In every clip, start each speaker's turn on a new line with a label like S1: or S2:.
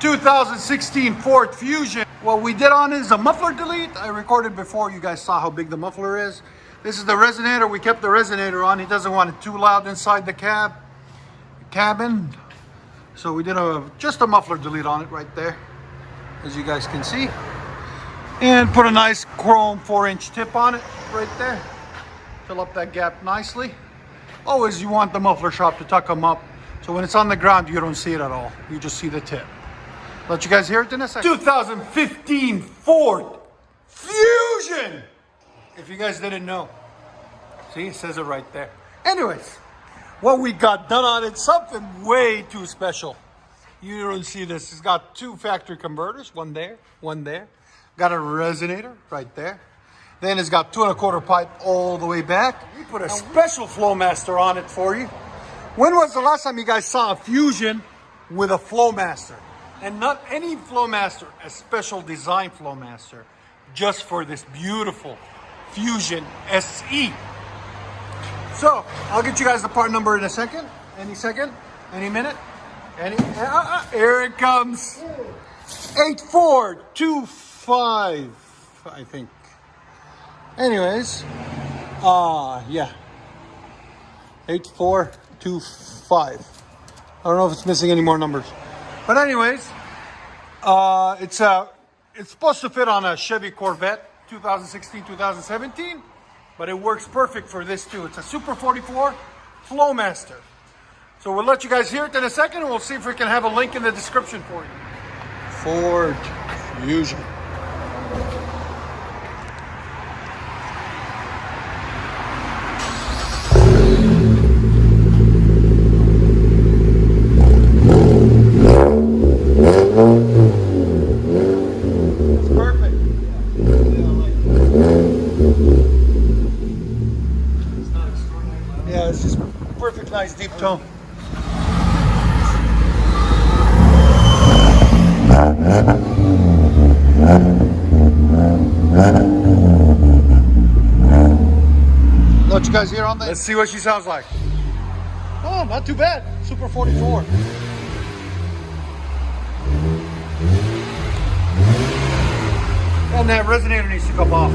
S1: 2016 Ford Fusion. What we did on is a muffler delete. I recorded before, you guys saw how big the muffler is. This is the resonator. We kept the resonator on. He doesn't want it too loud inside the cabin. So we did just a muffler delete on it right there, as you guys can see. And put a nice chrome 4-inch tip on it right there. Fill up that gap nicely. Always you want the muffler shop to tuck them up, so when it's on the ground you don't see it at all. You just see the tip. Let you guys hear it in a second. 2015 Ford Fusion! If you guys didn't know. See, it says it right there. Anyways, what we got done on it, something way too special. You don't see this. It's got 2 factory converters, one there, one there. Got a resonator right there. Then it's got 2 1/4 pipe all the way back. We put a special Flowmaster on it for you. When was the last time you guys saw a Fusion with a Flowmaster? And not any Flowmaster, a special design Flowmaster, just for this beautiful Fusion SE. So, I'll get you guys the part number in a second. Any second, any minute. Here it comes. 8425, I think. Anyways, yeah. 8425. I don't know if it's missing any more numbers. But anyways, it's supposed to fit on a Chevy Corvette 2016, 2017, but it works perfect for this too. It's a Super 44 Flowmaster. So we'll let you guys hear it in a second, and we'll see if we can have a link in the description for you. Ford Fusion. It's just perfect, nice deep tone. Let you guys hear on that. Let's see what she sounds like. Oh, not too bad. Super 44. And that resonator needs to come off.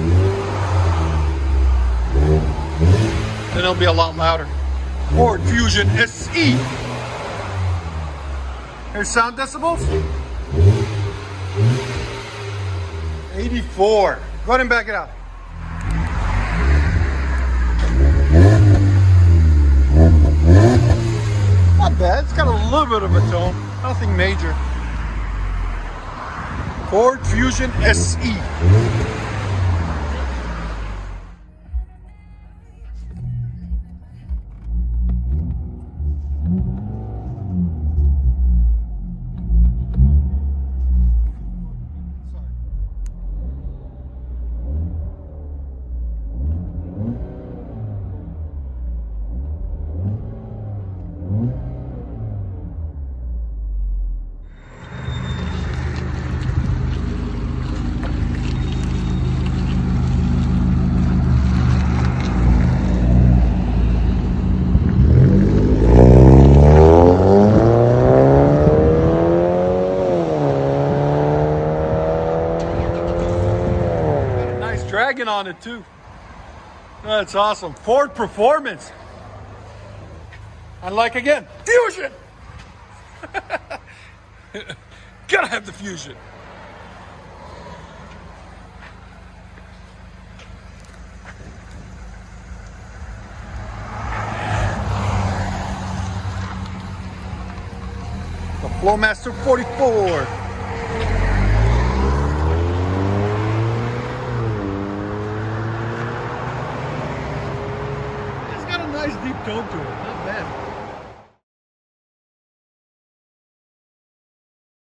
S1: Then it'll be a lot louder. Ford Fusion SE. Here's sound decibels. 84. Go ahead and back it out. Not bad. It's got a little bit of a tone. Nothing major. Ford Fusion SE. Dragging on it too. That's awesome. Ford performance. And like again, Fusion. Gotta have the Fusion. The Flowmaster 44. Nice deep tone to it.